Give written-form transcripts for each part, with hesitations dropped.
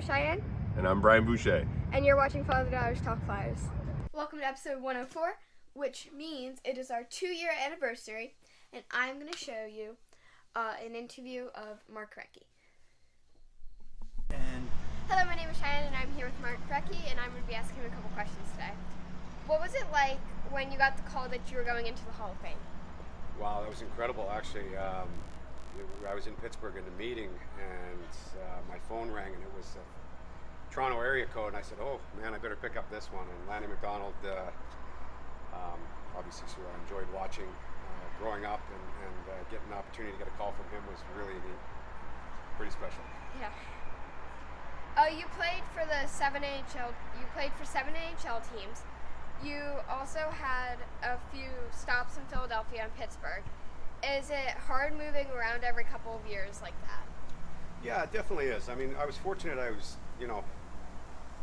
Cheyenne. And I'm Brian Boucher. And you're watching Father Daughters Talk Flyers. Welcome to episode 104, which means it is our 2-year anniversary, and I'm going to show you an interview of Mark Recchi. Hello, my name is Cheyenne, and I'm here with Mark Recchi, and I'm going to be asking him a couple questions today. What was it like when you got the call that you were going into the Hall of Fame? Wow, that was incredible, actually. I was in Pittsburgh in the meeting, and my phone rang, and it was a Toronto area code, and I said, oh, man, I better pick up this one. And Lanny McDonald, obviously, so I enjoyed watching growing up, and getting an opportunity to get a call from him was really neat. Pretty special. Yeah. You played for the 7 AHL. You played for 7 AHL teams. You also had a few stops in Philadelphia and Pittsburgh. Is it hard moving around every couple of years like that? Yeah, it definitely is. I mean, I was fortunate. I was, a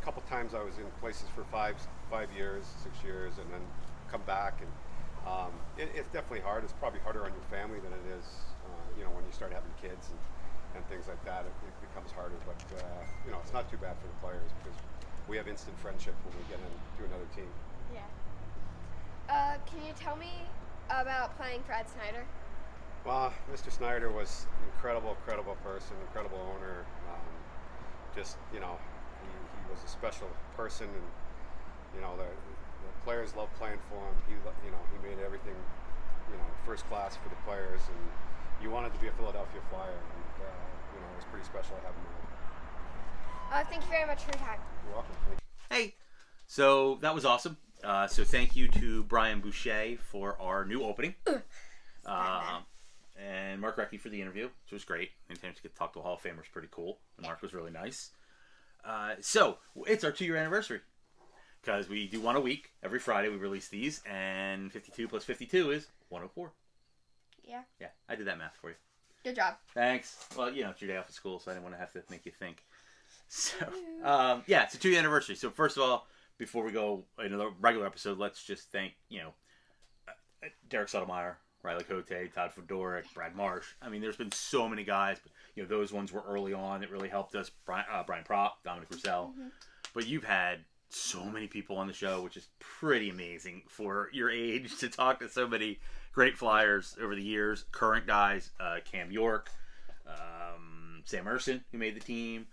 couple times I was in places for 5 years, 6 years, and then come back. And it's definitely hard. It's probably harder on your family than it is, when you start having kids and things like that. It becomes harder. But, it's not too bad for the players because we have instant friendship when we get into another team. Yeah. Can you tell me about playing for Ed Snyder? Well, Mr. Snyder was an incredible person, incredible owner. He was a special person, and the players loved playing for him. He made everything first class for the players, and you wanted to be a Philadelphia Flyer, and it was pretty special to have him on. Thank you very much for your time. You're welcome. Hey, so that was awesome. So thank you to Brian Boucher for our new opening. And Mark Recchi for the interview, which was great. Anytime to get to talk to a Hall of Famer is pretty cool. And Mark was really nice. So it's our 2-year anniversary because we do one a week. Every Friday we release these, and 52 plus 52 is 104. Yeah. Yeah, I did that math for you. Good job. Thanks. Well, it's your day off of school, so I didn't want to have to make you think. So, it's a 2-year anniversary. So first of all, before we go into the regular episode, let's just thank, Derek Sotomayor, Riley Cote, Todd Fedoruk, Brad Marsh. I mean, there's been so many guys, but those ones were early on that really helped us. Brian Propp, Dominic Roussel. Mm-hmm. But you've had so many people on the show, which is pretty amazing for your age to talk to so many great Flyers over the years. Current guys, Cam York, Sam Erson, who made the team.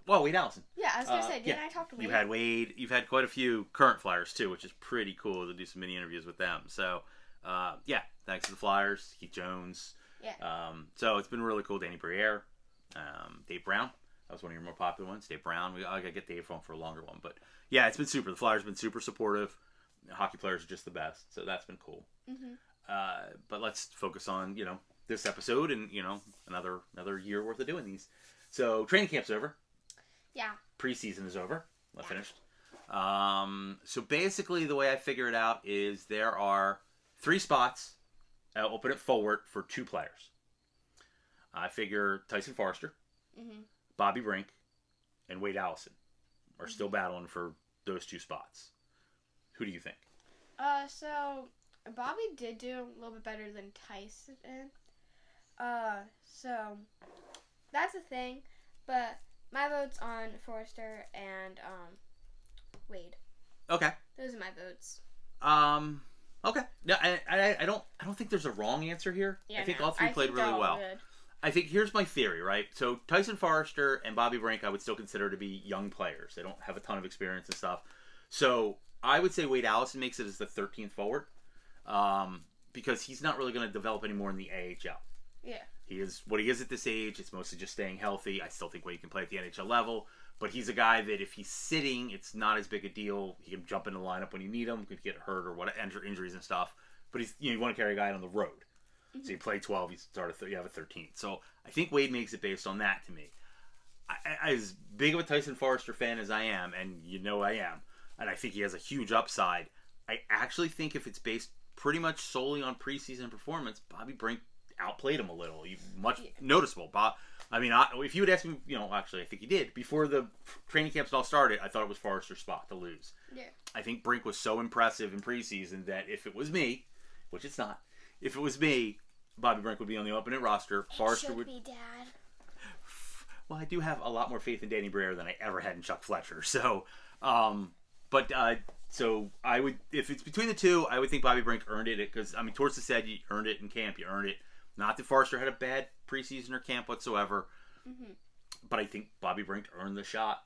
Wade Allison. Yeah, I was going to say, didn't I talk to Wade? You had Wade. You've had quite a few current Flyers, too, which is pretty cool to do some mini interviews with them. So, thanks to the Flyers, Keith Jones. Yeah. So, it's been really cool. Danny Briere, Dave Brown. That was one of your more popular ones. Dave Brown. I got to get Dave on for a longer one. But, yeah, it's been super. The Flyers have been super supportive. The hockey players are just the best. So, that's been cool. Mm-hmm. But let's focus on, this episode and, another year worth of doing these. So, training camp's over. Yeah. Preseason is over. Finished. So basically the way I figure it out is there are 3 spots open at forward for 2 players. I figure Tyson Foerster, Bobby Brink, and Wade Allison are still battling for those 2 spots. Who do you think? So Bobby did do a little bit better than Tyson. So that's the thing, but my vote's on Forrester and Wade. Okay. Those are my votes. Okay. No, I don't think there's a wrong answer here. Yeah, I think no. all 3 played really well. Good. I think here's my theory, right? So Tyson Foerster and Bobby Brink I would still consider to be young players. They don't have a ton of experience and stuff. So I would say Wade Allison makes it as the 13th forward because he's not really going to develop anymore in the AHL. Yeah. He is what he is at this age. It's mostly just staying healthy. I still think Wade can play at the NHL level, but he's a guy that if he's sitting, it's not as big a deal. He can jump in the lineup when you need him. Could get hurt or injuries and stuff. But he's you want to carry a guy on the road. Mm-hmm. So you play 12, you have a 13. So I think Wade makes it based on that to me. As big of a Tyson Foerster fan as I am, and I am, and I think he has a huge upside, I actually think if it's based pretty much solely on preseason performance, Bobby Brink outplayed him a little. Noticeable. Bob. I mean, if you would ask me, actually, I think he did. Before the training camps all started, I thought it was Forester's spot to lose. Yeah. I think Brink was so impressive in preseason that if it was me, which it's not, if it was me, Bobby Brink would be on the opening roster. Foerster would be, Dad. Well, I do have a lot more faith in Danny Briere than I ever had in Chuck Fletcher. So, so I would, if it's between the two, I would think Bobby Brink earned it because I mean, Torts said you earned it in camp, you earned it. Not that Forrester had a bad preseason or camp whatsoever, but I think Bobby Brink earned the shot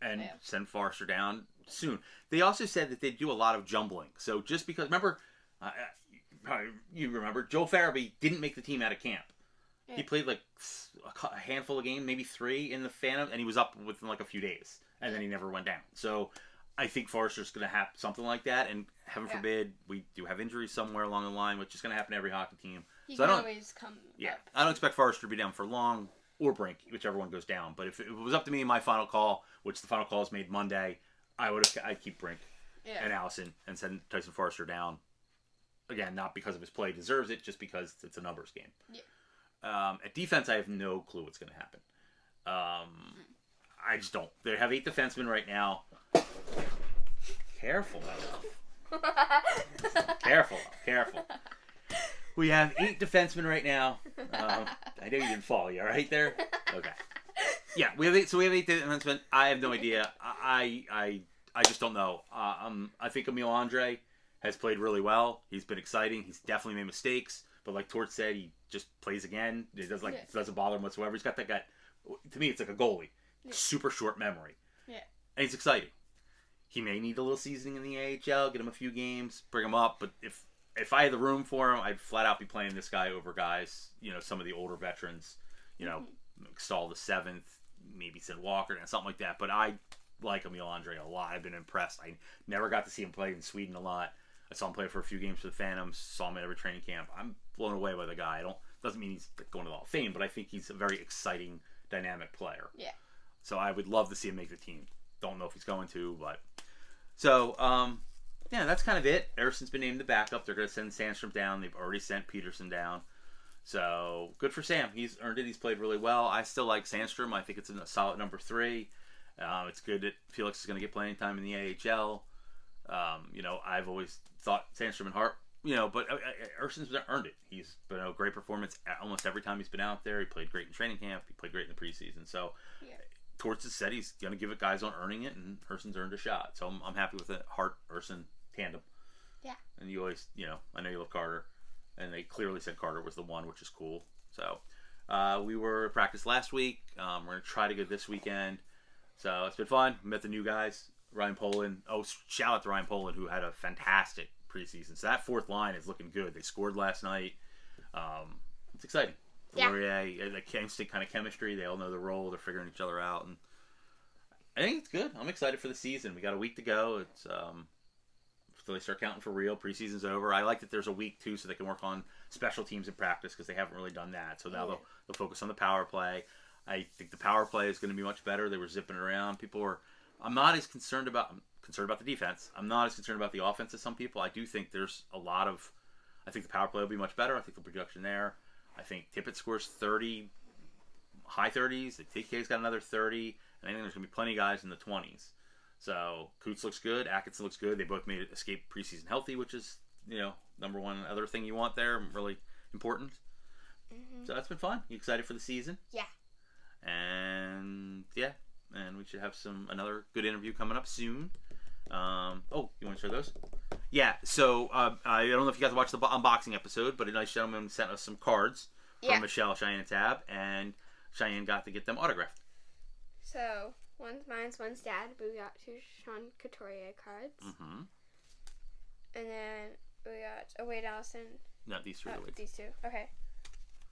and send Forrester down soon. They also said that they do a lot of jumbling. So just because, remember, you remember Joel Farabee didn't make the team out of camp. He played like a handful of games, maybe 3 in the Phantom, and he was up within like a few days, and then he never went down. So I think Forrester's going to have something like that, and heaven forbid we do have injuries somewhere along the line, which is going to happen to every hockey team. He so can always come up. I don't expect Forrester to be down for long, or Brink, whichever one goes down. But if it was up to me in my final call, which the final call is made Monday, I'd keep Brink and Allison and send Tyson Forrester down. Again, not because of his play deserves it, just because it's a numbers game. Yeah. At defense, I have no clue what's going to happen. I just don't. They have 8 defensemen right now. Careful, Careful. We have 8 defensemen right now. I know you didn't follow. You all right there? Okay. Yeah, we have 8. So we have 8 defensemen. I have no idea. I just don't know. I think Emil Andre has played really well. He's been exciting. He's definitely made mistakes. But like Torch said, he just plays again. It doesn't bother him whatsoever. He's got that guy. To me, it's like a goalie. Yeah. Super short memory. Yeah. And he's exciting. He may need a little seasoning in the AHL. Get him a few games. Bring him up. But if I had the room for him, I'd flat out be playing this guy over guys. Some of the older veterans. Stahl the 7th. Maybe Sid Walker and something like that. But I like Emil Andre a lot. I've been impressed. I never got to see him play in Sweden a lot. I saw him play for a few games for the Phantoms. Saw him at every training camp. I'm blown away by the guy. Doesn't mean he's going to the Hall of Fame, but I think he's a very exciting, dynamic player. Yeah. So I would love to see him make the team. Don't know if he's going to, but so that's kind of it. Erson's been named the backup. They're going to send Sandstrom down. They've already sent Peterson down. So good for Sam. He's earned it. He's played really well. I still like Sandstrom. I think it's a solid number 3. It's good that Felix is going to get playing time in the AHL. I've always thought Sandstrom and Hart, but Erson's earned it. He's been a great performance almost every time he's been out there. He played great in training camp. He played great in the preseason. So Torts has said he's going to give it guys on earning it, and Erson's earned a shot. So I'm happy with the Hart-Erson tandem. Yeah. And you always, I know you love Carter, and they clearly said Carter was the one, which is cool. So we were at practice last week. We're going to try to go this weekend. So it's been fun. We met the new guys. Ryan Poland. Oh, shout out to Ryan Poland, who had a fantastic preseason. So that 4th line is looking good. They scored last night. It's exciting. Laurier, the instant kind of chemistry. They all know the role. They're figuring each other out, and I think it's good. I'm excited for the season. We got a week to go. It's so they start counting for real. Preseason's over. I like that there's a week too, so they can work on special teams in practice because they haven't really done that. So now they'll focus on the power play. I think the power play is going to be much better. They were zipping around. I'm not as concerned about the defense. I'm not as concerned about the offense as some people. I do think there's I think the power play will be much better. I think the production there. I think Tippett scores 30, high 30s. The TK's got another 30. And I think there's going to be plenty of guys in the 20s. So Coots looks good. Atkinson looks good. They both made it escape preseason healthy, which is, number one other thing you want there. Really important. Mm-hmm. So that's been fun. You excited for the season? Yeah. And we should have another good interview coming up soon. You want to share those? Yeah. So I don't know if you guys watched the unboxing episode, but a nice gentleman sent us some cards from Michelle, Cheyenne, and Tab, and Cheyenne got to get them autographed. So one's mine, one's Dad. But we got 2 Sean Couturier cards. Mm-hmm. And then we got Wade Allison. No, these 2 are Wade. These 2. Okay.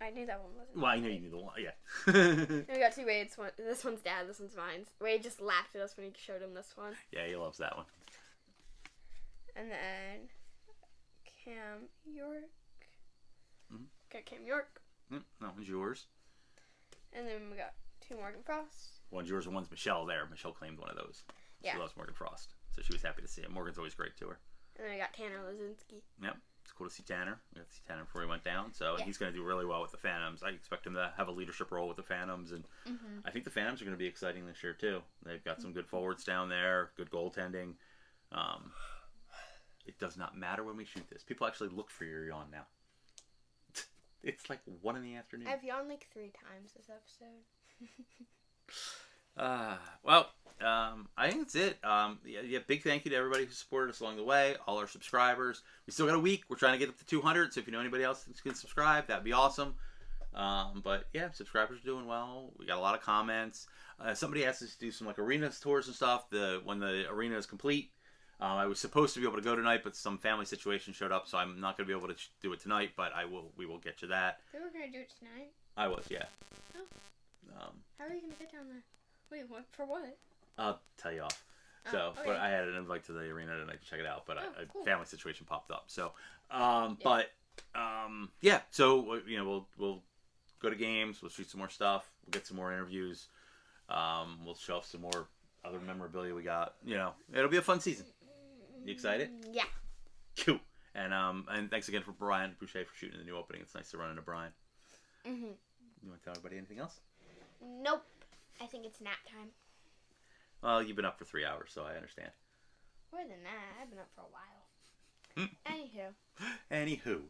I knew that one wasn't. Well, I know you knew the one. Yeah. And we got 2 Wades. This one's Dad. This one's mine. Wade just laughed at us when he showed him this one. Yeah, he loves that one. And then Cam York. Mm-hmm. Got Cam York. That one's yours. And then we got 2 Morgan Frost. One's yours and one's Michelle there. Michelle claimed one of those. Yeah. She loves Morgan Frost. So she was happy to see him. Morgan's always great to her. And then I got Tanner Lazinski. Yep. It's cool to see Tanner. We got to see Tanner before he went down. So he's going to do really well with the Phantoms. I expect him to have a leadership role with the Phantoms. And I think the Phantoms are going to be exciting this year, too. They've got some good forwards down there, good goaltending. It does not matter when we shoot this. People actually look for your yawn now. It's like 1 in the afternoon. I've yawned like 3 times this episode. Well, I think that's it. Yeah, big thank you to everybody who supported us along the way, all our subscribers. We still got a week. We're trying to get up to 200, so if you know anybody else that can subscribe, that'd be awesome. But yeah, subscribers are doing well. We got a lot of comments. Somebody asked us to do some like arena tours and stuff. When the arena is complete, I was supposed to be able to go tonight, but some family situation showed up, so I'm not going to be able to do it tonight. But we will get you that. They were going to do it tonight. I was, yeah. Oh. How are you going to get down there? Wait, what? For what? I'll tell you off. So, okay. But I had an invite to the arena tonight to check it out, but cool. a family situation popped up. So, yeah. So we'll go to games. We'll shoot some more stuff. We'll get some more interviews. We'll show off some more other memorabilia we got. It'll be a fun season. You excited? Yeah. Cool. And thanks again for Brian Boucher for shooting the new opening. It's nice to run into Brian. Mhm. You want to tell everybody anything else? Nope. I think it's nap time. Well, you've been up for 3 hours, so I understand. More than that. I've been up for a while. Anywho.